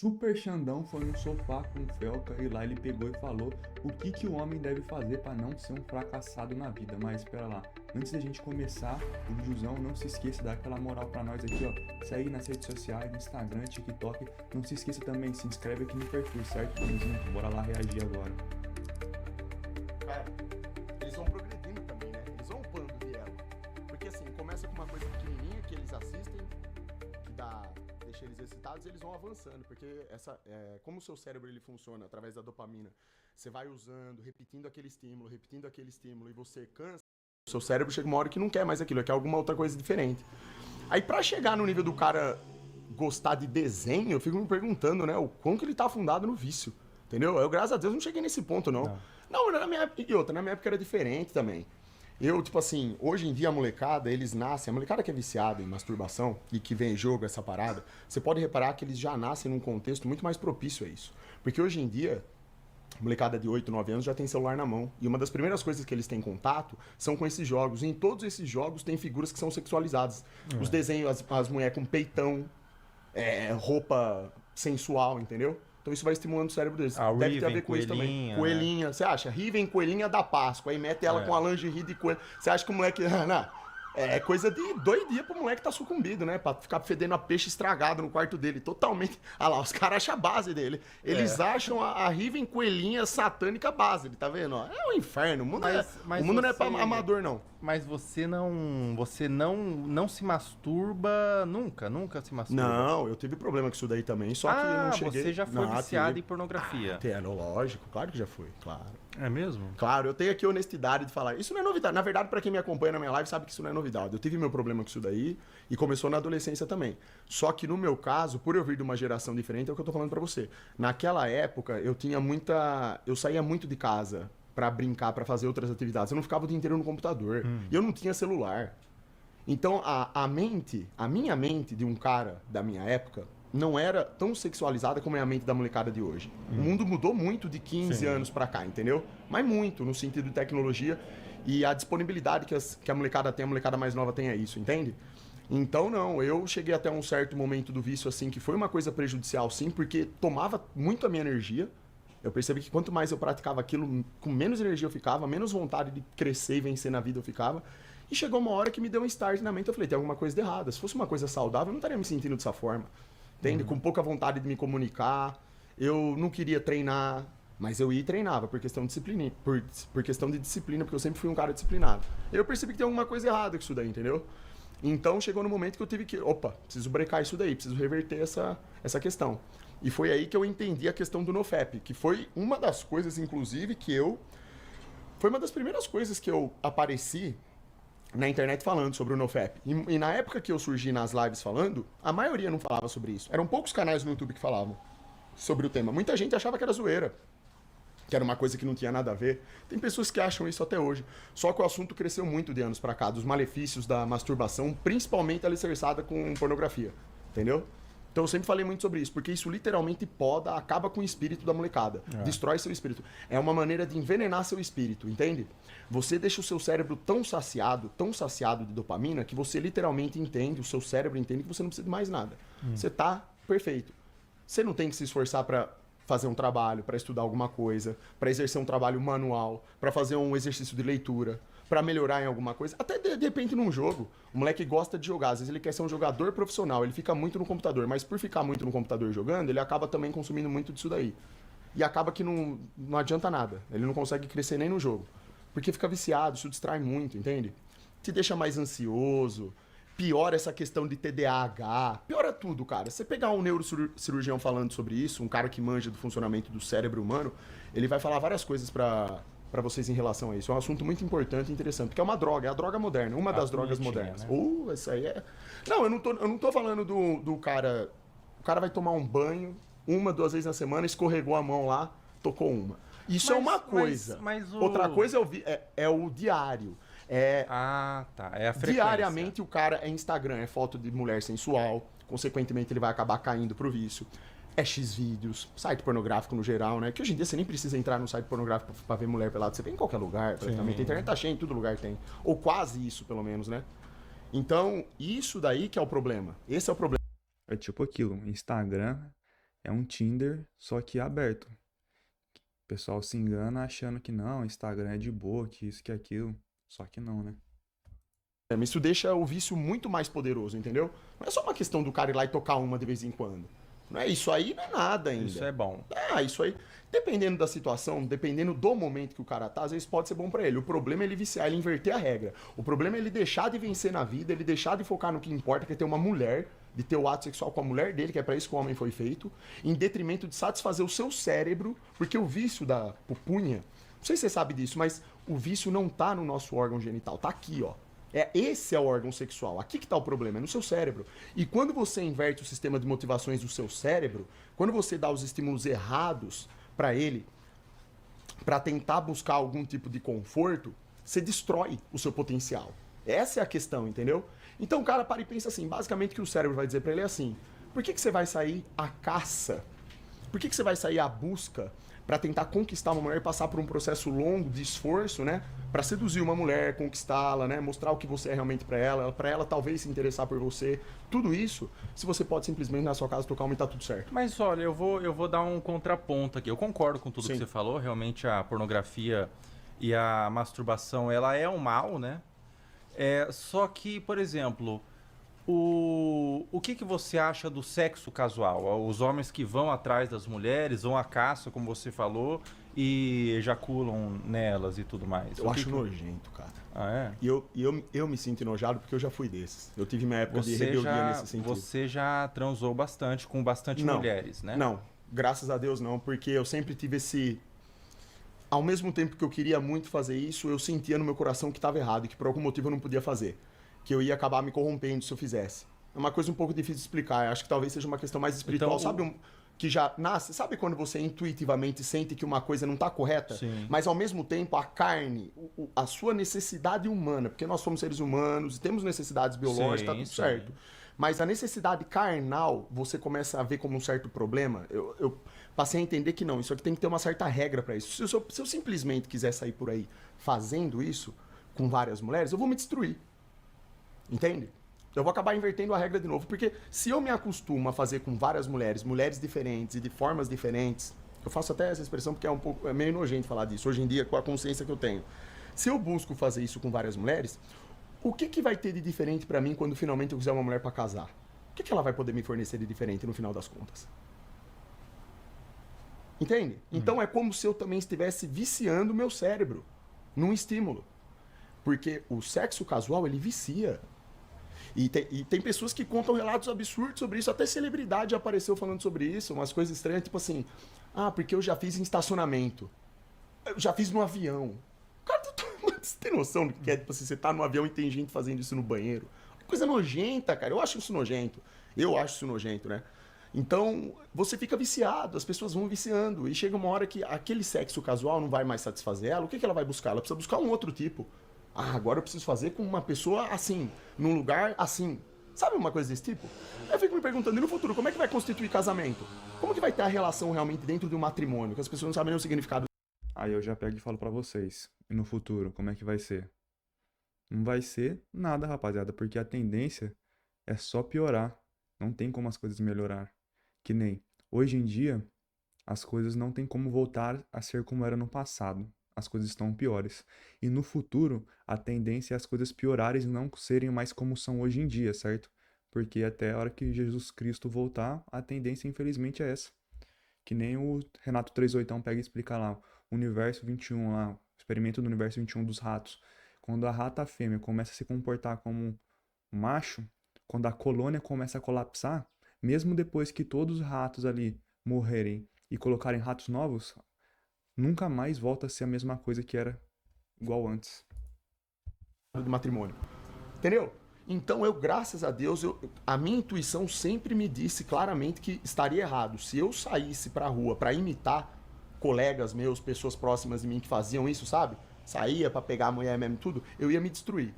Super Xandão foi no sofá com o Felca e lá ele pegou e falou o que o homem deve fazer para não ser um fracassado na vida. Mas espera lá, antes da gente começar o videozão, não se esqueça de dar aquela moral para nós aqui, ó. Segue nas redes sociais, no Instagram, TikTok. Não se esqueça também, se inscreve aqui no perfil, certo? Tamo junto, bora lá reagir agora. Cara, eles vão progredindo também, né? Eles vão upando de elo. Porque assim, começa com uma coisa pequenininha que eles assistem, que deixa eles excitados, e eles vão avançando. Porque como o seu cérebro ele funciona através da dopamina, você vai usando, repetindo aquele estímulo, e você cansa, o seu cérebro chega uma hora que não quer mais aquilo, quer alguma outra coisa diferente. Aí pra chegar no nível do cara gostar de desenho, eu fico me perguntando, né, o quão que ele tá afundado no vício. Entendeu? Eu, graças a Deus, não cheguei nesse ponto, não. Não, na minha época, na minha época era diferente também. Eu, tipo assim, hoje em dia a molecada, eles nascem, a molecada que é viciada em masturbação e que vem em jogo essa parada, você pode reparar que eles já nascem num contexto muito mais propício a isso. Porque hoje em dia, a molecada de 8, 9 anos já tem celular na mão. E uma das primeiras coisas que eles têm contato são com esses jogos. E em todos esses jogos tem figuras que são sexualizadas. Os desenhos, as mulheres com peitão, roupa sensual, entendeu? Então isso vai estimulando o cérebro deles. A Deve ter a Riven, ver com isso também. coelhinha, Coelhinha, você acha? Riven, coelhinha da Páscoa. Aí mete ela com a lingerie de coelho. Você acha que o moleque... Não, é coisa de 2 dias pro moleque tá sucumbido, né? Pra ficar fedendo a peixe estragado no quarto dele. Totalmente. Ah lá, os caras acham a base dele. Eles acham a Riven coelhinha satânica base. Ele tá vendo? Ó, é um inferno. O mundo, Mas o mundo não é você- pra amador, não. Mas você não se masturba nunca se masturba. Não, eu tive problema com isso daí também. Só que eu não cheguei... você já foi Não, viciado tive. em pornografia. Lógico, claro que já fui, claro. É mesmo? Claro, eu tenho aqui a honestidade de falar. Isso não é novidade. Na verdade, pra quem me acompanha na minha live, sabe que isso não é novidade. Eu tive meu problema com isso daí e começou na adolescência também. Só que no meu caso, por eu vir de uma geração diferente, é o que eu tô falando pra você. Naquela época, eu saía muito de casa pra brincar, pra fazer outras atividades. Eu não ficava o dia inteiro no computador. E eu não tinha celular. Então, a minha mente de um cara da minha época não era tão sexualizada como é a mente da molecada de hoje. O mundo mudou muito de 15 anos pra cá, entendeu? Mas muito, no sentido de tecnologia. E a disponibilidade que a molecada tem, a molecada mais nova tem é isso, entende? Então, não, eu cheguei até um certo momento do vício, assim, que foi uma coisa prejudicial, sim, porque tomava muito a minha energia. Eu percebi que quanto mais eu praticava aquilo, com menos energia eu ficava, menos vontade de crescer e vencer na vida eu ficava. E chegou uma hora que me deu um start na mente, eu falei, tem alguma coisa de errada. Se fosse uma coisa saudável, eu não estaria me sentindo dessa forma. Entende? Com pouca vontade de me comunicar, eu não queria treinar, mas eu ia e treinava por questão de disciplina, por questão de disciplina, porque eu sempre fui um cara disciplinado. Eu percebi que tem alguma coisa errada com isso daí, entendeu? Então chegou no momento que eu tive que, preciso brecar isso daí, preciso reverter essa questão. E foi aí que eu entendi a questão do NoFap, que foi uma das coisas, inclusive, foi uma das primeiras coisas que eu apareci na internet falando sobre o NoFap. E na época que eu surgi nas lives falando, a maioria não falava sobre isso. Eram poucos canais no YouTube que falavam sobre o tema. Muita gente achava que era zoeira, que era uma coisa que não tinha nada a ver. Tem pessoas que acham isso até hoje. Só que o assunto cresceu muito de anos pra cá, dos malefícios da masturbação, principalmente alicerçada com pornografia. Entendeu? Então eu sempre falei muito sobre isso, porque isso literalmente poda, acaba com o espírito da molecada. Destrói seu espírito. É uma maneira de envenenar seu espírito, entende? Você deixa o seu cérebro tão saciado de dopamina, que você literalmente entende, o seu cérebro entende que você não precisa de mais nada. Você tá perfeito. Você não tem que se esforçar pra fazer um trabalho, pra estudar alguma coisa, pra exercer um trabalho manual, pra fazer um exercício de leitura, pra melhorar em alguma coisa. Até de repente num jogo, o moleque gosta de jogar, às vezes ele quer ser um jogador profissional, ele fica muito no computador, mas por ficar muito no computador jogando, ele acaba também consumindo muito disso daí. E acaba que não adianta nada, ele não consegue crescer nem no jogo. Porque fica viciado, isso distrai muito, entende? Te deixa mais ansioso, piora essa questão de TDAH, piora tudo, cara. Você pegar um neurocirurgião falando sobre isso, um cara que manja do funcionamento do cérebro humano, ele vai falar várias coisas pra vocês em relação a isso. É um assunto muito importante e interessante, porque é uma droga, é a droga moderna, uma das drogas modernas. né? Isso aí é... Não, eu não tô falando do cara... O cara vai tomar um banho 1, 2 vezes na semana, escorregou a mão lá, tocou uma. Isso é uma coisa. Outra coisa é o diário. Ah, tá. É a frequência. Diariamente o cara é Instagram, é foto de mulher sensual, consequentemente ele vai acabar caindo pro vício. É Xvideos, site pornográfico no geral, né? Que hoje em dia você nem precisa entrar num site pornográfico pra ver mulher pelada, você vê em qualquer lugar, praticamente. A internet tá cheia, em todo lugar tem. Ou quase isso, pelo menos, né? Então, isso daí que é o problema. Esse é o problema. É tipo aquilo, Instagram É um Tinder, só que aberto. O pessoal se engana achando que não, Instagram é de boa, que isso, que aquilo. Só que não, né? Mas isso deixa o vício muito mais poderoso, entendeu? Não é só uma questão do cara ir lá e tocar uma de vez em quando. Não é isso aí, não é nada ainda. Isso é bom. Isso aí, dependendo da situação, dependendo do momento que o cara tá, às vezes pode ser bom pra ele. O problema é ele viciar, ele inverter a regra. O problema é ele deixar de vencer na vida, ele deixar de focar no que importa, que é ter uma mulher, de ter o ato sexual com a mulher dele, que é pra isso que o homem foi feito, em detrimento de satisfazer o seu cérebro, porque o vício da pupunha, não sei se você sabe disso, mas o vício não tá no nosso órgão genital, tá aqui, ó. Esse é o órgão sexual. Aqui que está o problema, é no seu cérebro. E quando você inverte o sistema de motivações do seu cérebro, quando você dá os estímulos errados para ele, para tentar buscar algum tipo de conforto, você destrói o seu potencial. Essa é a questão, entendeu? Então o cara para e pensa assim, basicamente o que o cérebro vai dizer para ele é assim: por que você vai sair à caça? Por que você vai sair à busca para tentar conquistar uma mulher e passar por um processo longo de esforço, né? Para seduzir uma mulher, conquistá-la, né? Mostrar o que você é realmente para ela talvez se interessar por você. Tudo isso, se você pode simplesmente na sua casa tocar uma e tá tudo certo. Mas olha, eu vou dar um contraponto aqui. Eu concordo com tudo Sim. que você falou. Realmente a pornografia e a masturbação, ela é um mal, né? Só que, por exemplo, o que você acha do sexo casual? Os homens que vão atrás das mulheres, vão à caça, como você falou, e ejaculam nelas e tudo mais. Eu acho nojento, cara. Ah, é? E eu me sinto enojado porque eu já fui desses. Eu tive minha época de rebeldia nesse sentido. Você já transou bastante com bastante mulheres, né? Não, graças a Deus não, porque eu sempre tive esse... Ao mesmo tempo que eu queria muito fazer isso, eu sentia no meu coração que estava errado, que por algum motivo eu não podia fazer. Que eu ia acabar me corrompendo se eu fizesse. É uma coisa um pouco difícil de explicar. Eu acho que talvez seja uma questão mais espiritual. Então, sabe que já nasce? Sabe quando você intuitivamente sente que uma coisa não está correta? Sim. Mas ao mesmo tempo a carne, a sua necessidade humana, porque nós somos seres humanos e temos necessidades biológicas, tá tudo certo. Mas a necessidade carnal, você começa a ver como um certo problema. Eu passei a entender que não, isso aqui tem que ter uma certa regra para isso. Se eu simplesmente quiser sair por aí fazendo isso com várias mulheres, eu vou me destruir. Entende? Eu vou acabar invertendo a regra de novo, porque se eu me acostumo a fazer com várias mulheres diferentes e de formas diferentes, eu faço até essa expressão porque é meio nojento falar disso, hoje em dia, com a consciência que eu tenho. Se eu busco fazer isso com várias mulheres, o que vai ter de diferente pra mim quando finalmente eu quiser uma mulher pra casar? O que ela vai poder me fornecer de diferente no final das contas? Entende? Então é como se eu também estivesse viciando o meu cérebro num estímulo. Porque o sexo casual, ele vicia. E tem pessoas que contam relatos absurdos sobre isso. Até celebridade apareceu falando sobre isso. Umas coisas estranhas, tipo assim... Ah, porque eu já fiz em estacionamento. Eu já fiz no avião. Cara, você tem noção do que é? Tipo assim, você tá no avião e tem gente fazendo isso no banheiro. Coisa nojenta, cara. Eu acho isso nojento. Né? Então, você fica viciado. As pessoas vão viciando. E chega uma hora que aquele sexo casual não vai mais satisfazer ela. O que ela vai buscar? Ela precisa buscar um outro tipo. Ah, agora eu preciso fazer com uma pessoa assim, num lugar assim. Sabe uma coisa desse tipo? Eu fico me perguntando, e no futuro, como é que vai constituir casamento? Como que vai ter a relação realmente dentro de um matrimônio? Que as pessoas não sabem nem o significado. Aí eu já pego e falo pra vocês, e no futuro, como é que vai ser? Não vai ser nada, rapaziada, porque a tendência é só piorar. Não tem como as coisas melhorar. Que nem, hoje em dia, as coisas não tem como voltar a ser como era no passado. As coisas estão piores. E no futuro, a tendência é as coisas piorarem e não serem mais como são hoje em dia, certo? Porque até a hora que Jesus Cristo voltar, a tendência, infelizmente, é essa. Que nem o Renato 38 pega e explica lá, o universo 21 lá, o experimento do universo 21 dos ratos. Quando a rata fêmea começa a se comportar como um macho, quando a colônia começa a colapsar, mesmo depois que todos os ratos ali morrerem e colocarem ratos novos, nunca mais volta a ser a mesma coisa que era igual antes. Do matrimônio. Entendeu? Então eu, graças a Deus, a minha intuição sempre me disse claramente que estaria errado. Se eu saísse pra rua pra imitar colegas meus, pessoas próximas de mim que faziam isso, sabe? Saía pra pegar a mulher mesmo tudo, eu ia me destruir.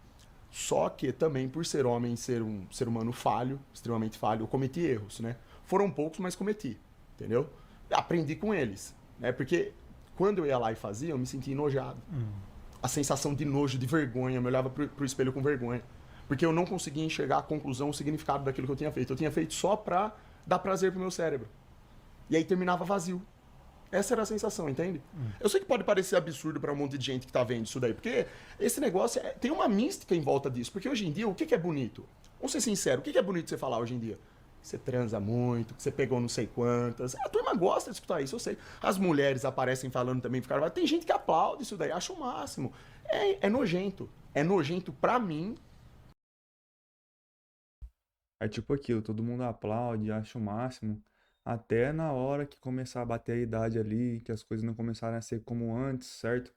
Só que também, por ser homem, ser um ser humano falho, extremamente falho, eu cometi erros, né? Foram poucos, mas cometi, entendeu? Aprendi com eles, né? Porque quando eu ia lá e fazia, eu me sentia enojado. A sensação de nojo, de vergonha, eu me olhava pro espelho com vergonha. Porque eu não conseguia enxergar a conclusão, o significado daquilo que eu tinha feito. Eu tinha feito só pra dar prazer pro meu cérebro. E aí terminava vazio. Essa era a sensação, entende? Eu sei que pode parecer absurdo para um monte de gente que tá vendo isso daí, porque esse negócio tem uma mística em volta disso. Porque hoje em dia, o que é bonito? Vamos ser sinceros, o que é bonito você falar hoje em dia? Que você transa muito, que você pegou não sei quantas. A turma gosta de escutar isso, eu sei. As mulheres aparecem falando também, ficaram. Tem gente que aplaude isso daí, acha o máximo. É nojento. É nojento pra mim. É tipo aquilo, todo mundo aplaude, acha o máximo, até na hora que começar a bater a idade ali, que as coisas não começarem a ser como antes, certo?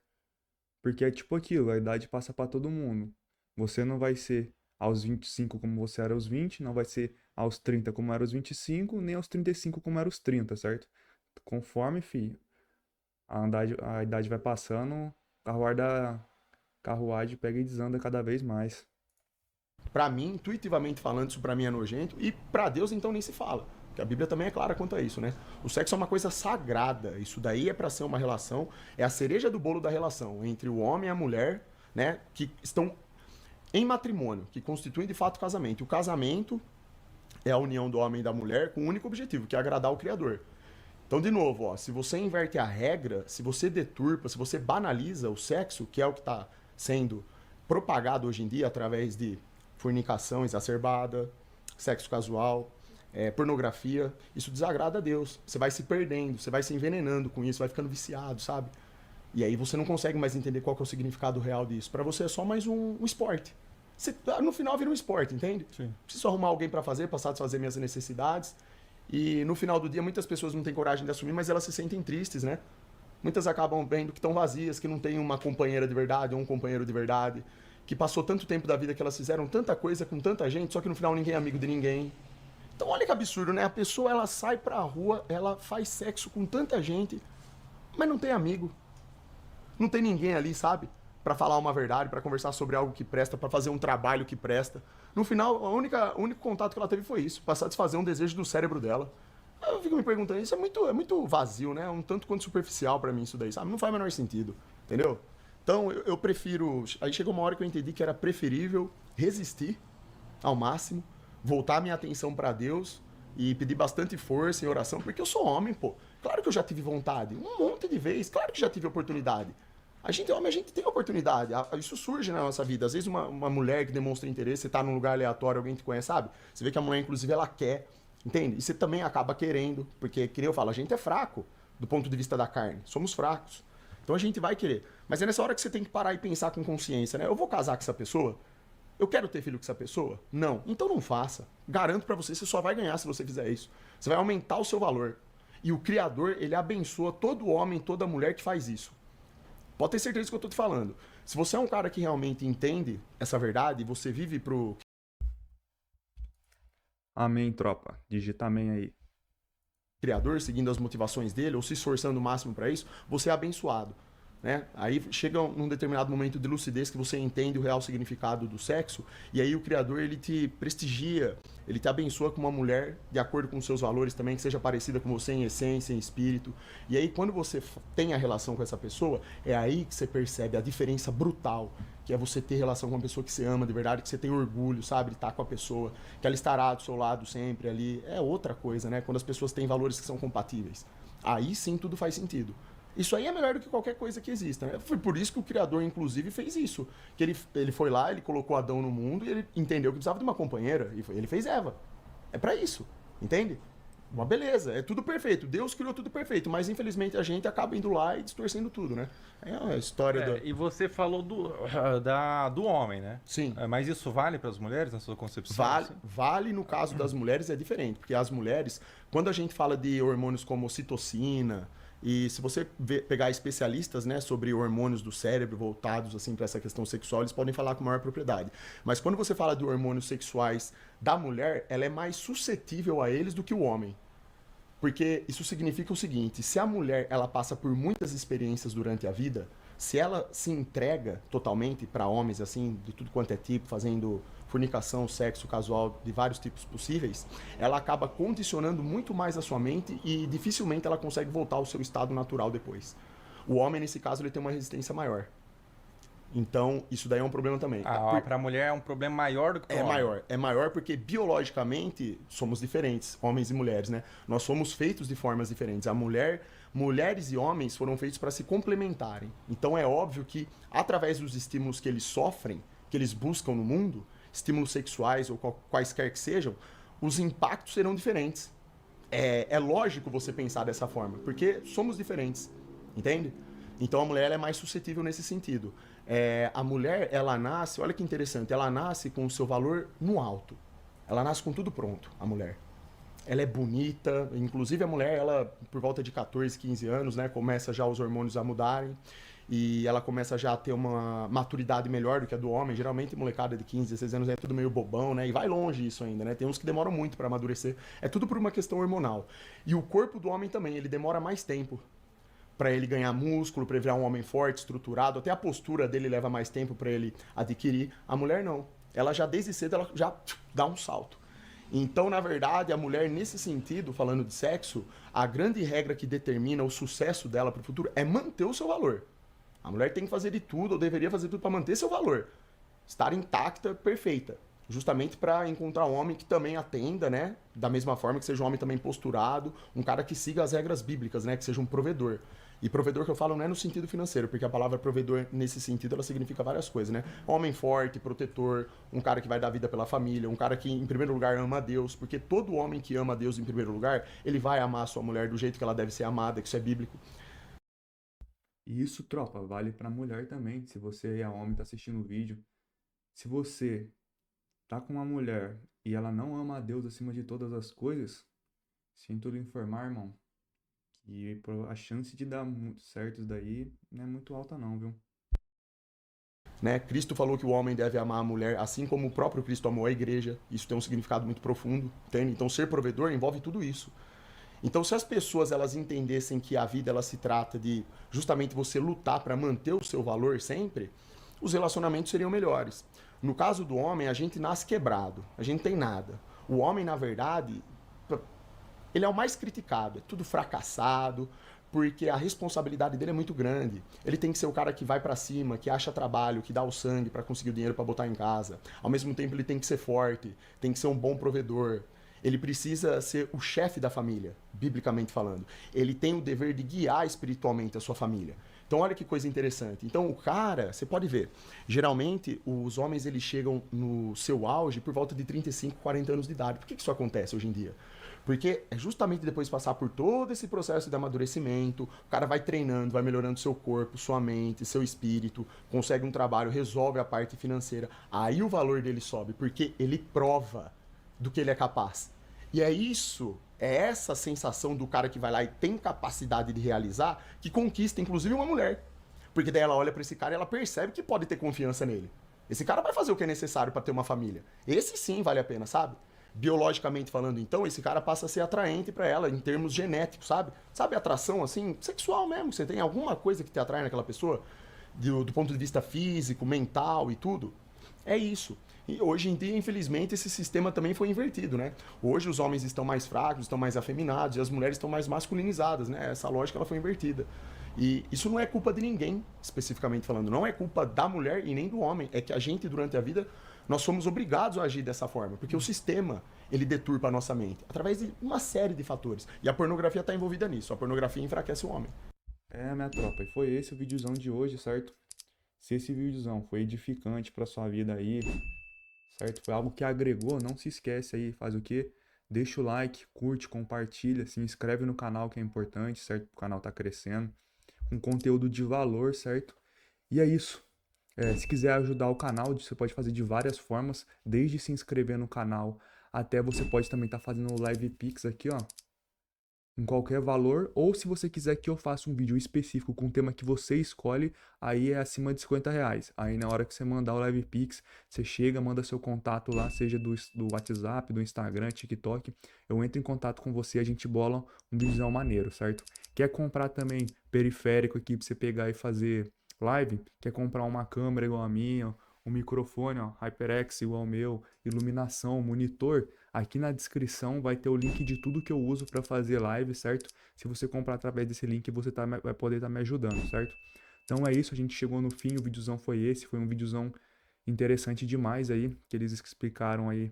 Porque é tipo aquilo, a idade passa pra todo mundo. Você não vai ser aos 25 como você era aos 20, não vai ser aos 30 como era aos 25, nem aos 35 como era aos 30, certo? Conforme, filho, a idade vai passando, carruagem pega e desanda cada vez mais. Pra mim, intuitivamente falando, isso pra mim é nojento. E pra Deus, então, nem se fala. Porque a Bíblia também é clara quanto a isso, né? O sexo é uma coisa sagrada. Isso daí é pra ser uma relação. É a cereja do bolo da relação entre o homem e a mulher, né? Que estão em matrimônio, que constituem de fato o casamento. E o casamento é a união do homem e da mulher com um único objetivo, que é agradar o Criador. Então, de novo, ó, se você inverte a regra, se você deturpa, se você banaliza o sexo, que é o que está sendo propagado hoje em dia através de fornicação exacerbada, sexo casual, pornografia, isso desagrada a Deus. Você vai se perdendo, você vai se envenenando com isso, vai ficando viciado, sabe? E aí você não consegue mais entender qual que é o significado real disso. Para você é só mais um esporte. Você, no final vira um esporte, entende? Sim. Preciso arrumar alguém para fazer, para satisfazer minhas necessidades. E no final do dia muitas pessoas não têm coragem de assumir, mas elas se sentem tristes, né? Muitas acabam vendo que estão vazias, que não tem uma companheira de verdade ou um companheiro de verdade, que passou tanto tempo da vida que elas fizeram tanta coisa com tanta gente, só que no final ninguém é amigo de ninguém. Então olha que absurdo, né? A pessoa ela sai pra rua, ela faz sexo com tanta gente, mas não tem amigo. Não tem ninguém ali, sabe? Pra falar uma verdade, pra conversar sobre algo que presta, pra fazer um trabalho que presta. No final, o único contato que ela teve foi isso, pra satisfazer um desejo do cérebro dela. Eu fico me perguntando, isso é muito vazio, né? Um tanto quanto superficial pra mim isso daí, sabe? Não faz o menor sentido, entendeu? Então eu prefiro... Aí chegou uma hora que eu entendi que era preferível resistir ao máximo, voltar minha atenção pra Deus e pedir bastante força em oração, porque eu sou homem, pô. Claro que eu já tive vontade, um monte de vezes, claro que já tive oportunidade. A gente é homem, a gente tem oportunidade, isso surge na nossa vida. Às vezes uma mulher que demonstra interesse, você tá num lugar aleatório, alguém te conhece, sabe? Você vê que a mulher, inclusive, ela quer, entende? E você também acaba querendo, porque, que nem eu falo, a gente é fraco do ponto de vista da carne, somos fracos. Então a gente vai querer. Mas é nessa hora que você tem que parar e pensar com consciência, né? Eu vou casar com essa pessoa? Eu quero ter filho com essa pessoa? Não. Então não faça. Garanto pra você, você só vai ganhar se você fizer isso. Você vai aumentar o seu valor. E o Criador, ele abençoa todo homem, toda mulher que faz isso. Pode ter certeza do que eu tô te falando. Se você é um cara que realmente entende essa verdade, você vive pro Amém, tropa. Digita amém aí. Criador, seguindo as motivações dele, ou se esforçando o máximo para isso, você é abençoado. Né? Aí chega num determinado momento de lucidez que você entende o real significado do sexo, e aí o Criador ele te prestigia, ele te abençoa com uma mulher de acordo com os seus valores também, que seja parecida com você em essência, em espírito. E aí quando você tem a relação com essa pessoa, é aí que você percebe a diferença brutal, que é você ter relação com uma pessoa que você ama de verdade, que você tem orgulho, sabe, de estar com a pessoa, que ela estará do seu lado sempre ali. É outra coisa, né? Quando as pessoas têm valores que são compatíveis. Aí sim tudo faz sentido. Isso aí é melhor do que qualquer coisa que exista, né? Foi por isso que o Criador, inclusive, fez isso. Que ele foi lá, ele colocou Adão no mundo e ele entendeu que precisava de uma companheira. E ele fez Eva. É pra isso, entende? Uma beleza, é tudo perfeito. Deus criou tudo perfeito, mas infelizmente a gente acaba indo lá e distorcendo tudo, né? É a história do... E você falou do homem, né? Sim. Mas isso vale para as mulheres, na sua concepção? Vale no caso das mulheres é diferente, porque as mulheres, quando a gente fala de hormônios como ocitocina, e se você pegar especialistas, né, sobre hormônios do cérebro voltados assim para essa questão sexual, eles podem falar com maior propriedade. Mas quando você fala de hormônios sexuais da mulher, ela é mais suscetível a eles do que o homem. Porque isso significa o seguinte, se a mulher ela passa por muitas experiências durante a vida, se ela se entrega totalmente para homens assim, de tudo quanto é tipo, fazendo fornicação, sexo casual de vários tipos possíveis, ela acaba condicionando muito mais a sua mente e dificilmente ela consegue voltar ao seu estado natural depois. O homem, nesse caso, ele tem uma resistência maior. Então, isso daí é um problema também. Para a mulher é um problema maior do que para o É homem. maior. É maior porque biologicamente somos diferentes, homens e mulheres, né? Nós somos feitos de formas diferentes. Mulheres e homens foram feitos para se complementarem. Então é óbvio que através dos estímulos que eles sofrem, que eles buscam no mundo, estímulos sexuais ou quaisquer que sejam, os impactos serão diferentes. É lógico você pensar dessa forma, porque somos diferentes, entende? Então a mulher ela é mais suscetível nesse sentido. A mulher, ela nasce, olha que interessante, ela nasce com o seu valor no alto. Ela nasce com tudo pronto, a mulher. Ela é bonita, inclusive a mulher, ela por volta de 14, 15 anos, né, começa já os hormônios a mudarem e ela começa já a ter uma maturidade melhor do que a do homem. Geralmente molecada de 15, 16 anos é tudo meio bobão, né? E vai longe isso ainda, né? Tem uns que demoram muito para amadurecer. É tudo por uma questão hormonal. E o corpo do homem também, ele demora mais tempo para ele ganhar músculo, para ele virar um homem forte, estruturado, até a postura dele leva mais tempo para ele adquirir. A mulher não. Ela já desde cedo ela já dá um salto. Então, na verdade, a mulher nesse sentido, falando de sexo, a grande regra que determina o sucesso dela para o futuro é manter o seu valor. A mulher tem que fazer de tudo, ou deveria fazer tudo para manter seu valor. Estar intacta, perfeita. Justamente para encontrar um homem que também atenda, né? Da mesma forma que seja um homem também posturado, um cara que siga as regras bíblicas, né? Que seja um provedor. E provedor que eu falo não é no sentido financeiro, porque a palavra provedor, nesse sentido, ela significa várias coisas, né? Homem forte, protetor, um cara que vai dar vida pela família, um cara que, em primeiro lugar, ama a Deus, porque todo homem que ama a Deus, em primeiro lugar, ele vai amar a sua mulher do jeito que ela deve ser amada, que isso é bíblico. E isso, tropa, vale pra mulher também. Se você é homem e tá assistindo o vídeo, se você tá com uma mulher e ela não ama a Deus acima de todas as coisas, sinto lhe informar, irmão, que a chance de dar muito certo isso daí não é muito alta não, viu? Né? Cristo falou que o homem deve amar a mulher assim como o próprio Cristo amou a igreja. Isso tem um significado muito profundo, entende? Então ser provedor envolve tudo isso. Então se as pessoas elas entendessem que a vida ela se trata de justamente você lutar para manter o seu valor sempre, os relacionamentos seriam melhores. No caso do homem, a gente nasce quebrado, a gente tem nada. O homem, na verdade, ele é o mais criticado, é tudo fracassado, porque a responsabilidade dele é muito grande. Ele tem que ser o cara que vai para cima, que acha trabalho, que dá o sangue para conseguir o dinheiro para botar em casa. Ao mesmo tempo, ele tem que ser forte, tem que ser um bom provedor. Ele precisa ser o chefe da família, biblicamente falando. Ele tem o dever de guiar espiritualmente a sua família. Então, olha que coisa interessante. Então, o cara, você pode ver, geralmente os homens eles chegam no seu auge por volta de 35, 40 anos de idade. Por que isso acontece hoje em dia? Porque é justamente depois de passar por todo esse processo de amadurecimento, o cara vai treinando, vai melhorando seu corpo, sua mente, seu espírito, consegue um trabalho, resolve a parte financeira. Aí o valor dele sobe, porque ele prova do que ele é capaz. E é essa sensação do cara que vai lá e tem capacidade de realizar que conquista, inclusive, uma mulher. Porque daí ela olha pra esse cara e ela percebe que pode ter confiança nele. Esse cara vai fazer o que é necessário pra ter uma família. Esse sim vale a pena, sabe? Biologicamente falando, então, esse cara passa a ser atraente pra ela em termos genéticos, sabe? Sabe atração, assim, sexual mesmo. Você tem alguma coisa que te atrai naquela pessoa, do ponto de vista físico, mental e tudo. É isso. E hoje em dia, infelizmente, esse sistema também foi invertido, né? Hoje os homens estão mais fracos, estão mais afeminados e as mulheres estão mais masculinizadas, né? Essa lógica ela foi invertida. E isso não é culpa de ninguém, especificamente falando. Não é culpa da mulher e nem do homem. É que a gente, durante a vida, nós somos obrigados a agir dessa forma. Porque o sistema, ele deturpa a nossa mente. Através de uma série de fatores. E a pornografia está envolvida nisso. A pornografia enfraquece o homem. Minha tropa, e foi esse o videozão de hoje, certo? Se esse videozão foi edificante pra sua vida aí, certo? Foi algo que agregou, não se esquece aí, faz o quê? Deixa o like, curte, compartilha, se inscreve no canal que é importante, certo? O canal tá crescendo, com conteúdo de valor, certo? E é isso. Se quiser ajudar o canal, você pode fazer de várias formas, desde se inscrever no canal, até você pode também estar fazendo live Pix aqui, ó, em qualquer valor, ou se você quiser que eu faça um vídeo específico com o tema que você escolhe, aí é acima de R$ 50. Aí na hora que você mandar o Live Pix, você chega, manda seu contato lá, seja do WhatsApp, do Instagram, TikTok, eu entro em contato com você, a gente bola um vídeo maneiro, certo? Quer comprar também periférico aqui pra você pegar e fazer live? Quer comprar uma câmera igual a minha, um microfone, ó, HyperX igual ao meu, iluminação, monitor? Aqui na descrição vai ter o link de tudo que eu uso para fazer live, certo? Se você comprar através desse link, você vai poder estar me ajudando, certo? Então é isso, a gente chegou no fim, o videozão foi esse, foi um videozão interessante demais aí, que eles explicaram aí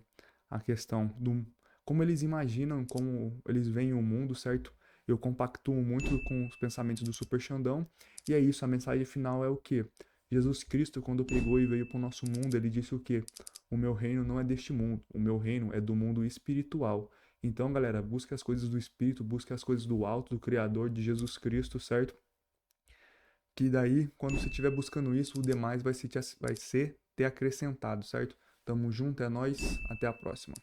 a questão do como eles imaginam, como eles veem o mundo, certo? Eu compactuo muito com os pensamentos do Super Xandão, e é isso, a mensagem final é o quê? Jesus Cristo, quando pegou e veio para o nosso mundo, ele disse o quê? O meu reino não é deste mundo, o meu reino é do mundo espiritual. Então, galera, busque as coisas do Espírito, busque as coisas do alto, do Criador, de Jesus Cristo, certo? Que daí, quando você estiver buscando isso, o demais vai ser ter acrescentado, certo? Tamo junto, é nóis, até a próxima.